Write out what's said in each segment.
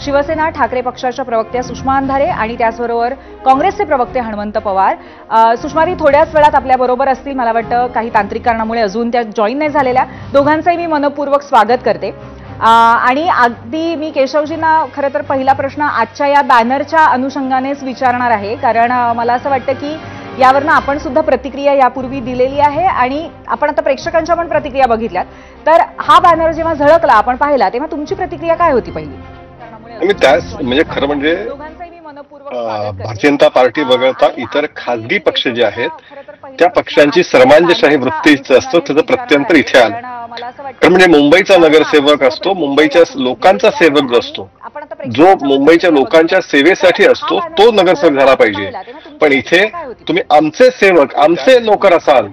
शिवसेना ठाकरे पक्षाच्या प्रवक्त्या सुषमा अंधारे आणि त्याचबरोबर काँग्रेसचे प्रवक्ते हणमंत पवार. सुषमाजी थोड्याच वेळात आपल्या बरोबर असतील. मला वाटतं काही तांत्रिक कारणामुळे अजून त्या जॉईन नाही झालेल्या. दोघांचंही मी मनपूर्वक स्वागत करते. आणि अगदी मी केशवजींना खरं तर पहिला प्रश्न आजच्या या बॅनरच्या अनुषंगानेच विचारणार आहे, कारण मला असं वाटतं की यावरनं आपण सुद्धा प्रतिक्रिया यापूर्वी दिलेली आहे आणि आपण आता प्रेक्षकांच्या पण प्रतिक्रिया बघितल्यात. तर हा बॅनर जेव्हा झळकला, आपण पाहिला, तेव्हा तुमची प्रतिक्रिया काय होती पहिली? त्याच म्हणजे खरं म्हणजे भारतीय जनता पार्टी वगळता इतर खासगी पक्ष जे आहेत त्या पक्षांची सर्वांगीण वृत्तीचं असतं, त्याचं प्रत्यंतर इथे आलं. कारण म्हणजे मुंबईचा नगरसेवक असतो, मुंबईच्या लोकांचा सेवक जो असतो, जो मुंबईच्या लोकांच्या सेवेसाठी असतो, तो नगरसेवक झाला पाहिजे. पण इथे तुम्ही आमचे सेवक, आमचे नोकर असाल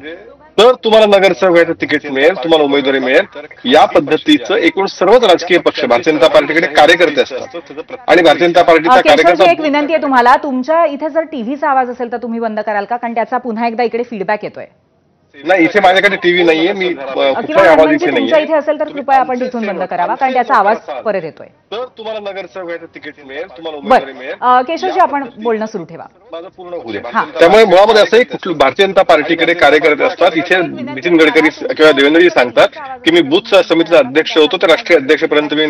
तर तुम्हाला नगरसेवक व्हायचं तिकीट मिळेल, तुम्हाला उमेदवारी मिळेल. या पद्धतीचं एकूण सर्वच राजकीय पक्ष भारतीय जनता पार्टीकडे कार्यकर्ते असतात आणि भारतीय जनता पार्टीचा कार्यकर्ता. एक विनंती आहे तुम्हाला, तुमच्या इथे जर टीव्हीचा आवाज असेल तर तुम्ही बंद कराल का? कारण त्याचा पुन्हा एकदा इकडे फीडबॅक येतोय. नाही, इथे माझ्याकडे टीव्ही नाहीये, मी कुठलाही आवाज इथे तुमच्या इथे असेल तर कृपया आपण तिथून बंद करावा, कारण त्याचा आवाज परत येतोय. तर तुम्हाला नगरसेवक व्हायचं तिकीट मिळेल, तुम्हाला उमेदवारी मिळेल. केशवजी, आपण बोलणं सुरू ठेवा. माझं पूर्ण होऊ द्या. त्यामुळे मुळामध्ये असंही कुठलं भारतीय जनता पार्टीकडे कार्यकर्ते असतात. इथे नितीन गडकरी किंवा देवेंद्रजी सांगतात की मी बूथ समितीचा अध्यक्ष होतो, तर राष्ट्रीय अध्यक्षपर्यंत मी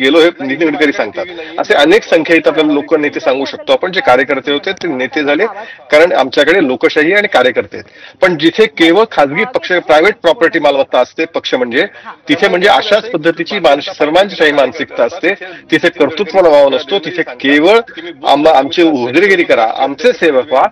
गेलो, हे नितीन गडकरी सांगतात. असे अनेक संख्या इथं आपल्याला लोक नेते सांगू शकतो आपण. जे कार्यकर्ते होते ते नेते झाले, कारण आमच्याकडे लोकशाही आणि कार्यकर्ते आहेत. पण जिथे केवळ खासगी पक्ष, प्रायव्हेट प्रॉपर्टी मालमत्ता असते पक्ष म्हणजे, तिथे म्हणजे अशाच पद्धतीची सर्वांची मानसिकता असते. तिथे कर्तृत्वाला वाव नसतो. तिथे केवळ आमची उदरगिरी करा, आमचे सेवक व्हा,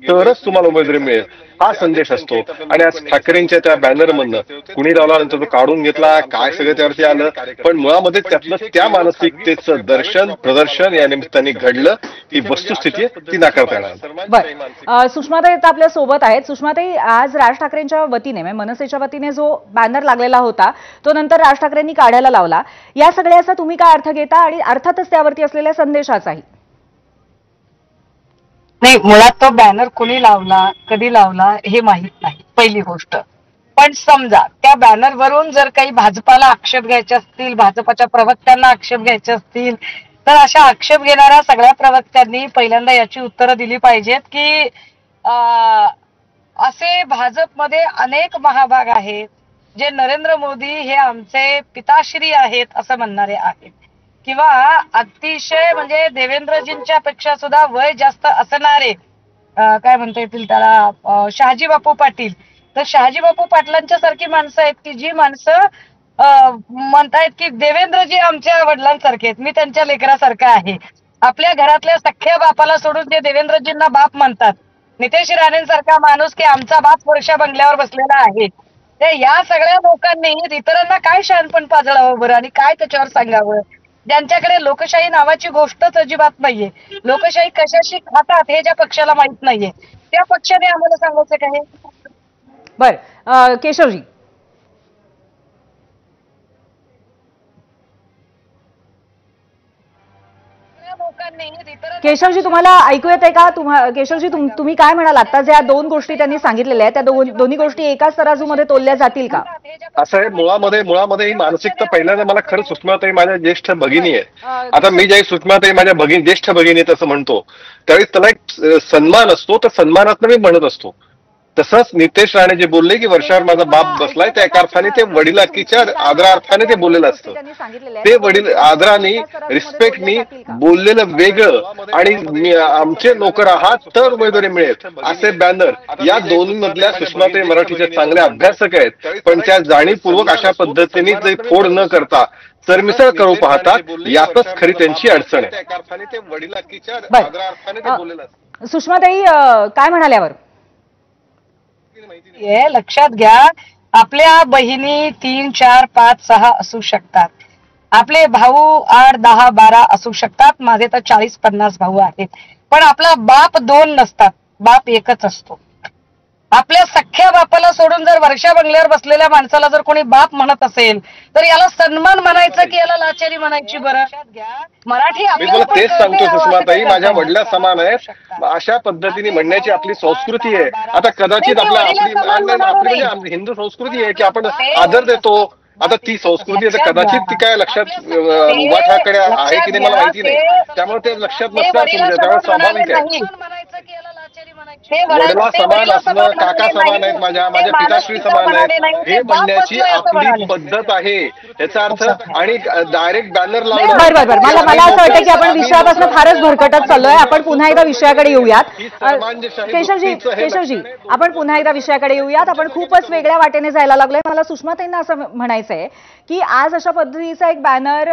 तरच तुम्हाला उमेदवारी मिळेल, हा संदेश असतो. आणि आज ठाकरेंच्या त्या बॅनरमधनं कुणी लावल्यानंतर तो काढून घेतला, काय सगळं त्यावरती आलं. पण मुळामध्ये त्यातलं त्या मानसिकतेचं दर्शन प्रदर्शन या निमित्ताने घडलं. ही वस्तुस्थिती ती नाकारता येणार. सुषमाताई आपल्या सोबत आहेत. सुषमाताई, आज राज ठाकरेंच्या वतीने म्हणजे मनसेच्या वतीने जो बॅनर लागलेला होता तो नंतर राज ठाकरेंनी काढायला लावला. या सगळ्याचा तुम्ही काय अर्थ घेता आणि अर्थातच त्यावरती असलेल्या संदेशाचाही? नाही, मुळात तो बॅनर कोणी लावला, कधी लावला हे माहित नाही, पहिली गोष्ट. पण समजा त्या बॅनरवरून जर काही भाजपाला आक्षेप घ्यायचे असतील, भाजपाच्या प्रवक्त्यांना आक्षेप घ्यायचे असतील, तर अशा आक्षेप घेणाऱ्या सगळ्या प्रवक्त्यांनी पहिल्यांदा याची उत्तरं दिली पाहिजेत की असे भाजपमध्ये अनेक महाभाग आहेत जे नरेंद्र मोदी हे आमचे पिताश्री आहेत असं म्हणणारे आहेत, किंवा अतिशय म्हणजे देवेंद्रजींच्या पेक्षा सुद्धा वय जास्त असणारे काय म्हणता येतील त्याला शहाजी बापू पाटील. तर शहाजी बापू पाटलांच्या सारखी माणसं आहेत की जी माणसं म्हणतायत की देवेंद्रजी आमच्या वडिलांसारखे आहेत, मी त्यांच्या लेकरासारखं आहे. आपल्या घरातल्या सख्ख्या बापाला सोडून जे देवेंद्रजींना बाप म्हणतात, नितेश राणेंसारखा माणूस की आमचा बाप वर्षा बंगल्यावर बसलेला आहे. तर या सगळ्या लोकांनी इतरांना काय शहाणपण पाजळावं बरं आणि काय त्याच्यावर सांगावं, ज्यांच्याकडे लोकशाही नावाची गोष्टच अजिबात नाहीये. लोकशाही कशाशी खातात हे ज्या पक्षाला माहित नाहीये, त्या पक्षाने आम्हाला सांगायचं काय? बर, केशवजी. केशवजी, तुम्हाला ऐकू येते का? केशवजी, तुम्ही काय म्हणाल? आता ज्या दोन गोष्टी त्यांनी सांगितलेल्या आहेत त्या दोन्ही गोष्टी एकाच तराजूमध्ये तोलल्या जातील का? असं आहे, मुळामध्ये ही मानसिकता पहिल्यांदा मला खरं सुषमाताई माझ्या ज्येष्ठ भगिनी आहे. आता मी ज्याही सुषमाताई माझ्या ज्येष्ठ भगिनी आहेत असं म्हणतो, त्यावेळी त्याला एक सन्मान असतो, तर सन्मानातनं मी म्हणत असतो. तसंच नितेश राणे जे बोलले की वर्षावर माझा बाप बसलाय, त्या एका अर्थाने ते वडिलाकीच्या आदरार्थाने ते बोललेलं असतं. ते वडील आदराने, रिस्पेक्टनी बोललेलं वेगळं आणि आमचे नोकर आहात तर उमेदवारी मिळेल असे बॅनर, या दोन्ही मधल्या सुषमाताई मराठीच्या चांगल्या अभ्यासक आहेत. पण त्या जाणीवपूर्वक अशा पद्धतीने ते फोड न करता सरमिसळ करू पाहतात, यातच खरी त्यांची अडचण आहे. सुषमाताई, काय म्हणाल्यावर हे लक्षात घ्या, आपल्या बहिणी 3, 4, 5, 6 असू शकतात, आपले भाऊ 8, 10, 12 असू शकतात. माझे तर 40-50 भाऊ आहेत. पण आपला बाप 2 नसतात, बाप एकच असतो. आपल्या सख्ख्या बापाला सोडून जर वर्षा बंगल्यावर बसलेल्या माणसाला जर कोणी बाप म्हणत असेल तर याला सन्मान म्हणायचं की याला लाचारी म्हणायची? बरं, मराठी आपल्याला तेच सांगतो सुषमाताई, माझ्या वडिला समान आहेत. अशा पद्धतीने म्हणण्याची आपली संस्कृती आहे. आता कदाचित आपली हिंदू संस्कृती आहे की आपण आदर देतो, आता ती संस्कृती आता कदाचित ती काय लक्षात उभाठाकडे आहे की नाही मला माहिती नाही, त्यामुळे ते लक्षात नसतात तुमच्या, त्यामुळे स्वाभाविक आहे. वडिला समान असणं, काका समान आहेत, माझ्या पिताश्री समान आहेत हे म्हणण्याची आपली पद्धत आहे याचा अर्थ. आणि डायरेक्ट बॅनर लावणं. बरं मला असं वाटतं की आपण विषयापासून फारच भरकटत चाललोय. आपण पुन्हा एकदा विषयाकडे येऊयात. केशवजी आपण पुन्हा एकदा विषयाकडे येऊयात. आपण खूपच वेगळ्या वाटेने जायला लागलोय. मला सुषमाताईंना असं म्हणायचंय की आज अशा पद्धतीचा एक बॅनर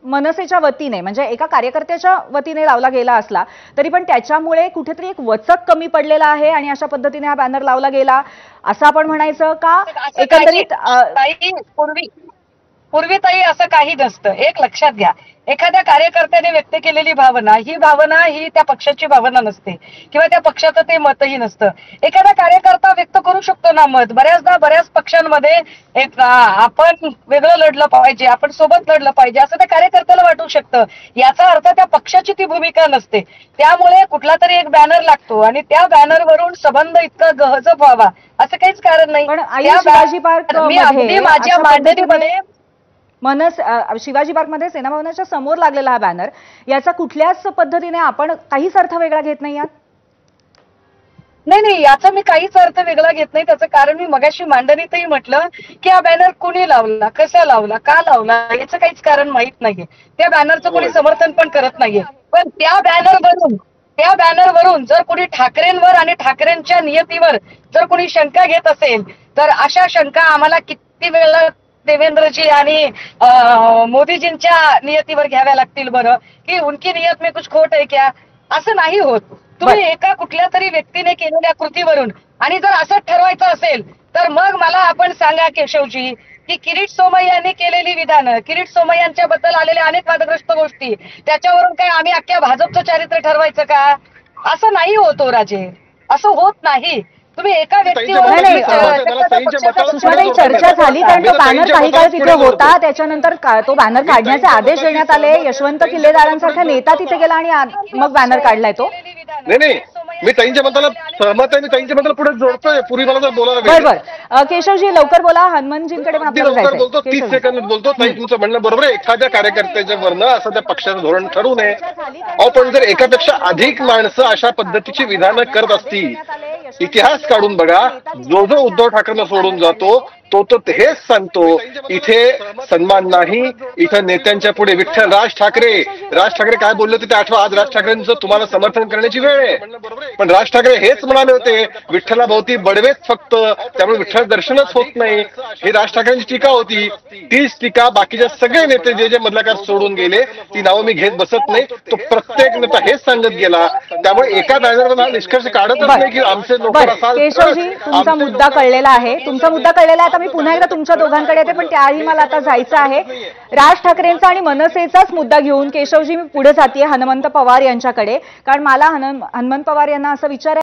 मनसेच्या वतीने म्हणजे एका कार्यकर्त्याच्या वतीने लावला गेला असला तरी पण त्याच्यामुळे कुठेतरी एक वचक कमी पडलेला आहे आणि अशा पद्धतीने हा बॅनर लावला गेला असं आपण म्हणायचं का? एकंदरीत पूर्वी ताई असं काही नसतं. एक लक्षात घ्या, एखाद्या कार्यकर्त्याने व्यक्त केलेली भावना ही त्या पक्षाची भावना नसते किंवा त्या पक्षाचं ते मतही नसतं. एखादा कार्यकर्ता व्यक्त करू शकतो ना मत. बऱ्याचदा बऱ्याच पक्षांमध्ये आपण वेगळं लढलं पाहिजे, आपण सोबत लढलं पाहिजे असं त्या कार्यकर्त्याला वाटू शकतं. याचा अर्थ त्या पक्षाची ती भूमिका नसते. त्यामुळे कुठला तरी एक बॅनर लागतो आणि त्या बॅनरवरून संबंध इतका गहजब व्हावा असं काहीच कारण नाही. पण शिवाजी पार्क मी माझ्या मांडणीमध्ये शिवाजी पार्कमध्ये सेना भवनाच्या समोर लागलेला हा बॅनर याचा कुठल्याच पद्धतीने आपण काहीच अर्थ वेगळा घेत नाही. नाही याचा मी काहीच अर्थ वेगळा घेत नाही. त्याचं कारण मी मगाशी मांडणीतही म्हटलं की हा बॅनर कुणी लावला, कसा लावला, का लावला याचं काहीच कारण माहित नाहीये. त्या बॅनरचं कोणी समर्थन पण करत नाहीये. पण त्या बॅनरवरून जर कोणी ठाकरेंवर आणि ठाकरेंच्या नियतीवर जर कोणी शंका घेत असेल तर अशा शंका आम्हाला किती वेळा देवेंद्रजी आणि मोदीजींच्या नियतीवर घ्याव्या लागतील बरं, की उनकी नियत में कुछ खोट है क्या? असं नाही होत. तुम्ही एका कुठल्या तरी व्यक्तीने केलेल्या कृतीवरून आणि जर असंच ठरवायचं असेल तर मग मला आपण सांगा केशवजी की किरीट सोमय्यांनी केलेली विधानं, किरीट सोमय्यांच्या बद्दल आलेल्या अनेक वादग्रस्त गोष्टी त्याच्यावरून काय आम्ही अख्ख्या भाजपचं चारित्र्य ठरवायचं का? असं नाही होतो राजे, असं होत नाही. तुम्ही एका व्यक्तीवर चर्चा झाली कारण तो बॅनर काही काळ तिथे होता. त्याच्यानंतर तो बॅनर काढण्याचे आदेश देण्यात आले. यशवंत किल्लेदारांसारखा नेता तिथे गेला आणि मग बॅनर काढलाय तो. नाही मी ताईंच्या मताला सहमत आहे. मी ताईंच्या मताला पुढे जोडतोय. पूर्वी मला जर बोलायला बरोबर. केशवजी लवकर बोला. हनुमंतजींकडे बोलतो 30 सेकंद बोलतो. ताई तुमचं म्हणणं बरोबर आहे. एखाद्या कार्यकर्त्याच्या वरनं असं त्या पक्षाचं धोरण ठरवू नये. पण जर एकापेक्षा अधिक माणसं अशा पद्धतीची विधानं करत असतील, इतिहास काढून बघा. जो उद्धव ठाकरेंना सोडून जातो तो हेच सांगतो इथे सन्मान नाही. इथं नेत्यांच्या पुढे राज ठाकरे काय बोलले होते ते आठवा. आज राज ठाकरेंचं तुम्हाला समर्थन करण्याची वेळ आहे. पण राज ठाकरे हेच म्हणाले होते विठ्ठलाभोवती बडवेच फक्त, त्यामुळे विठ्ठल दर्शनच होत नाही. ही राज ठाकरेंची टीका होती. तीच टीका बाकीचे सगळे नेते जे मधल्या सोडून गेले ती नावं मी घेत बसत नाही. तो प्रत्येक नेता हेच सांगत गेला. त्यामुळे एका बॅनरवर हा निष्कर्ष काढतच नाही की आमचे लोक. केशवजी तुमचा मुद्दा कळलेला आहे. आता मी पुन्हा एकदा तुमच्या दोघांकडे येते पण त्याआधी मला आता जायचं आहे. राज ठाकरेंचा आणि मनसेचाच मुद्दा घेऊन केशवजी मी पुढे जाते हनुमंत पवार यांच्याकडे. कारण मला हनुमंत पवार यांना असं विचारायचं